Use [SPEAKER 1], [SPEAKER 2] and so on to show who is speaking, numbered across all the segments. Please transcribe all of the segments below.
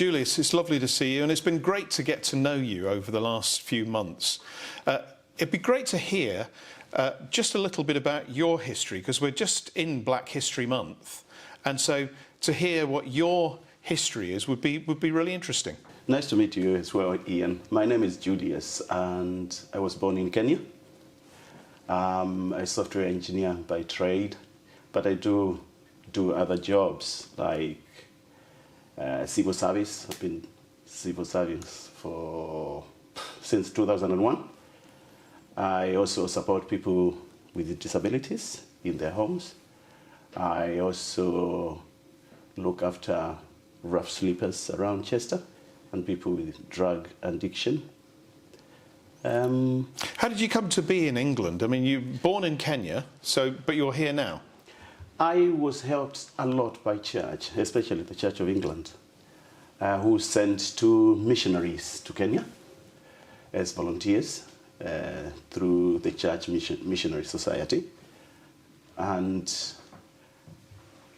[SPEAKER 1] Julius, it's lovely to see you, and it's been great to get to know you over the last few months. It'd be great to hear just a little bit about your history, because we're just in Black History Month, and so to hear what your history is would be really interesting.
[SPEAKER 2] Nice to meet you as well, Ian. My name is Julius, and I was born in Kenya. I'm a software engineer by trade, but I do other jobs like civil service. I've been civil service since 2001. I also support people with disabilities in their homes. I also look after rough sleepers around Chester and people with drug addiction.
[SPEAKER 1] How did you come to be in England? I mean, you were born in Kenya, but you're here now.
[SPEAKER 2] I was helped a lot by church, especially the Church of England, who sent 2 missionaries to Kenya as volunteers through the Church Missionary Society. And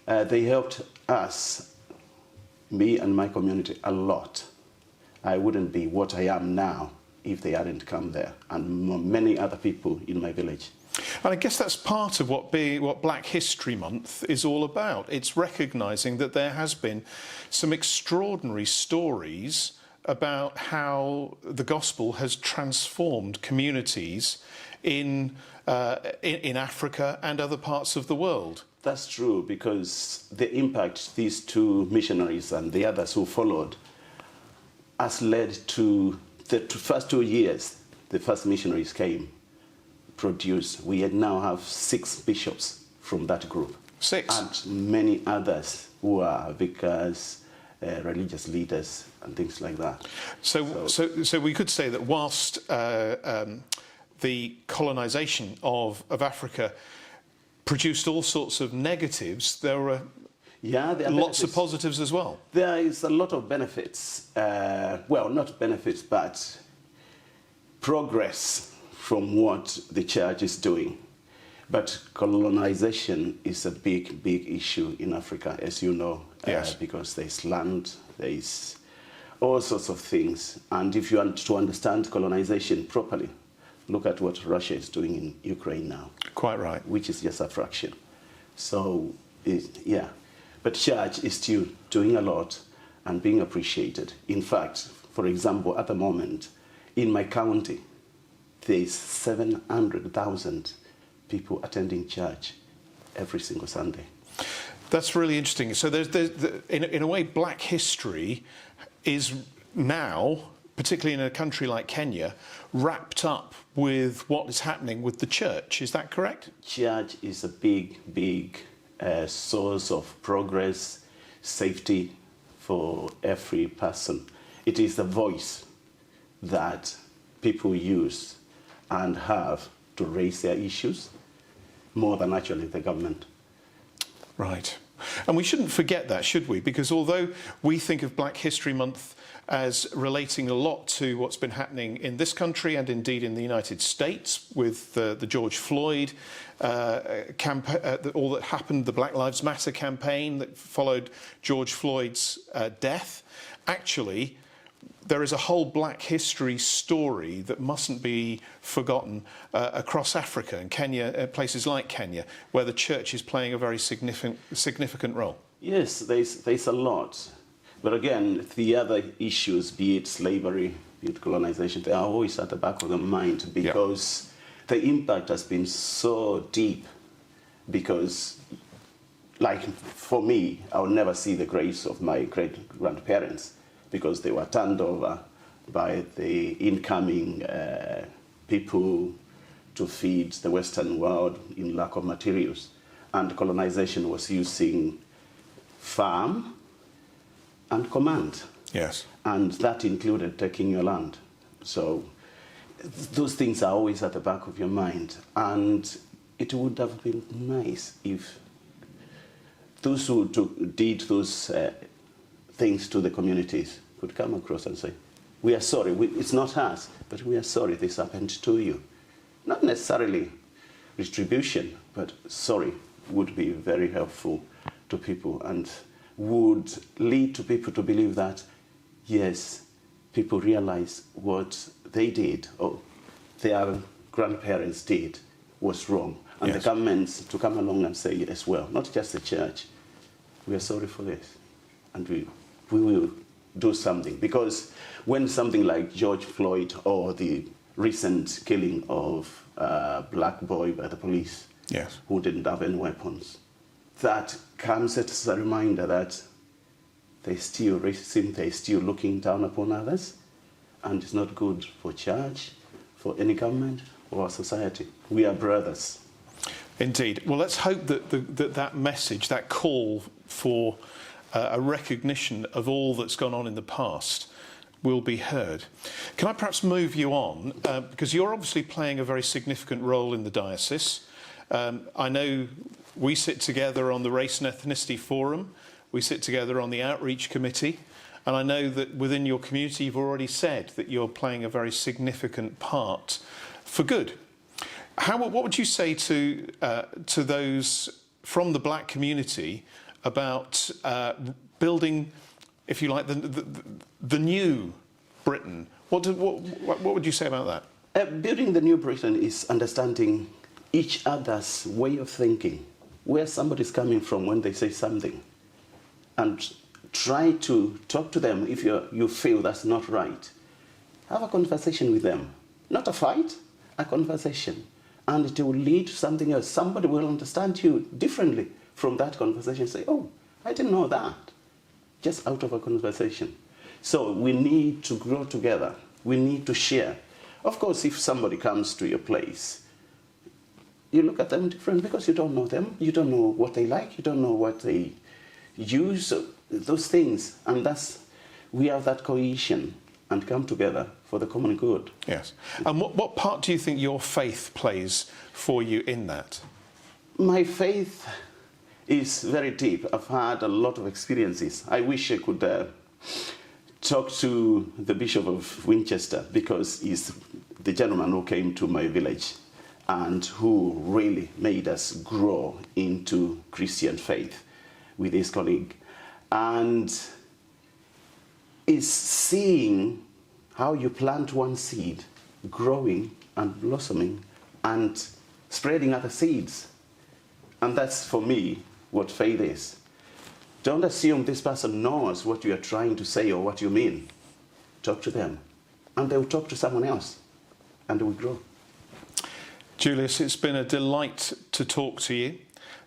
[SPEAKER 2] they helped us, me and my community, a lot. I wouldn't be what I am now if they hadn't come there, and many other people in my village.
[SPEAKER 1] And I guess that's part of what Black History Month is all about. It's recognising that there has been some extraordinary stories about how the gospel has transformed communities in Africa and other parts of the world.
[SPEAKER 2] That's true, because the impact these 2 missionaries and the others who followed has led to the first 2 years the first missionaries came, produced. We now have 6 bishops from that group.
[SPEAKER 1] 6?
[SPEAKER 2] And many others who are vicars, religious leaders and things like that.
[SPEAKER 1] So we could say that whilst the colonisation of Africa produced all sorts of negatives, there were lots of positives as well.
[SPEAKER 2] There is a lot of benefits. Well, not benefits, but progress from what the church is doing. But colonization is a big issue in Africa, as you know.
[SPEAKER 1] Yes.
[SPEAKER 2] Because there's land, there's all sorts of things. And if you want to understand colonization properly, look at what Russia is doing in Ukraine now.
[SPEAKER 1] Quite right.
[SPEAKER 2] Which is just a fraction. So, yeah. But church is still doing a lot and being appreciated. In fact, for example, at the moment, in my county, there's 700,000 people attending church every single Sunday.
[SPEAKER 1] That's really interesting. So in a way, Black history is now, particularly in a country like Kenya, wrapped up with what is happening with the church. Is that correct?
[SPEAKER 2] Church is a big source of progress, safety for every person. It is the voice that people use and have to raise their issues more than actually the government.
[SPEAKER 1] Right. And we shouldn't forget that, should we? Because although we think of Black History Month as relating a lot to what's been happening in this country and indeed in the United States with the George Floyd all that happened, the Black Lives Matter campaign that followed George Floyd's death, actually there is a whole Black history story that mustn't be forgotten across Africa and Kenya, places like Kenya, where the church is playing a very significant role. Yes,
[SPEAKER 2] there's a lot. But again, the other issues, be it slavery, be it colonization, they are always at the back of the mind, because the impact has been so deep. Because, like for me, I'll never see the graves of my great-grandparents, because they were turned over by the incoming people to feed the Western world in lack of materials. And colonization was using farm and command.
[SPEAKER 1] Yes.
[SPEAKER 2] And that included taking your land. So those things are always at the back of your mind. And it would have been nice if those who did those things to the communities could come across and say, we are sorry, it's not us, but we are sorry this happened to you. Not necessarily retribution, but sorry would be very helpful to people and would lead to people to believe that yes, people realize what they did or their grandparents did was wrong. And
[SPEAKER 1] Yes.
[SPEAKER 2] the governments to come along and say as well, not just the church, we are sorry for this. And we will do something. Because when something like George Floyd or the recent killing of a black boy by the police,
[SPEAKER 1] Yes.
[SPEAKER 2] who didn't have any weapons, that comes as a reminder that there's still racism, they're still looking down upon others, and it's not good for church, for any government, or our society. We are brothers.
[SPEAKER 1] Indeed. Well, let's hope that that message, that call for a recognition of all that's gone on in the past will be heard. Can I perhaps move you on? Because you're obviously playing a very significant role in the diocese. I know we sit together on the Race and Ethnicity Forum. We sit together on the Outreach Committee. And I know that within your community, you've already said that you're playing a very significant part for good. What would you say to those from the black community about building, if you like, the new Britain? What would you say about that?
[SPEAKER 2] Building the new Britain is understanding each other's way of thinking, where somebody's coming from when they say something, and try to talk to them if you feel that's not right. Have a conversation with them. Not a fight, a conversation. And it will lead to something else. Somebody will understand you differently from that conversation. Say, oh, I didn't know that. Just out of a conversation. So we need to grow together. We need to share. Of course, if somebody comes to your place, you look at them different because you don't know them. You don't know what they like. You don't know what they use, those things. And we have that cohesion and come together for the common good.
[SPEAKER 1] Yes. And what part do you think your faith plays for you in that?
[SPEAKER 2] My faith is very deep. I've had a lot of experiences. I wish I could talk to the Bishop of Winchester, because he's the gentleman who came to my village and who really made us grow into Christian faith with his colleague. And is seeing how you plant one seed, growing and blossoming and spreading other seeds. And that's, for me, what faith is. Don't assume this person knows what you are trying to say or what you mean. Talk to them, and they will talk to someone else, and they will grow.
[SPEAKER 1] Julius, it's been a delight to talk to you.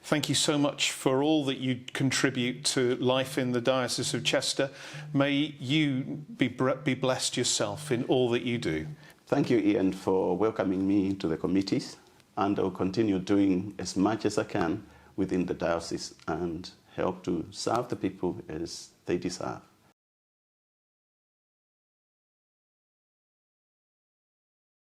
[SPEAKER 1] Thank you so much for all that you contribute to life in the Diocese of Chester. May you be blessed yourself in all that you do.
[SPEAKER 2] Thank you, Ian, for welcoming me into the committees, and I'll continue doing as much as I can within the diocese and help to serve the people as they deserve.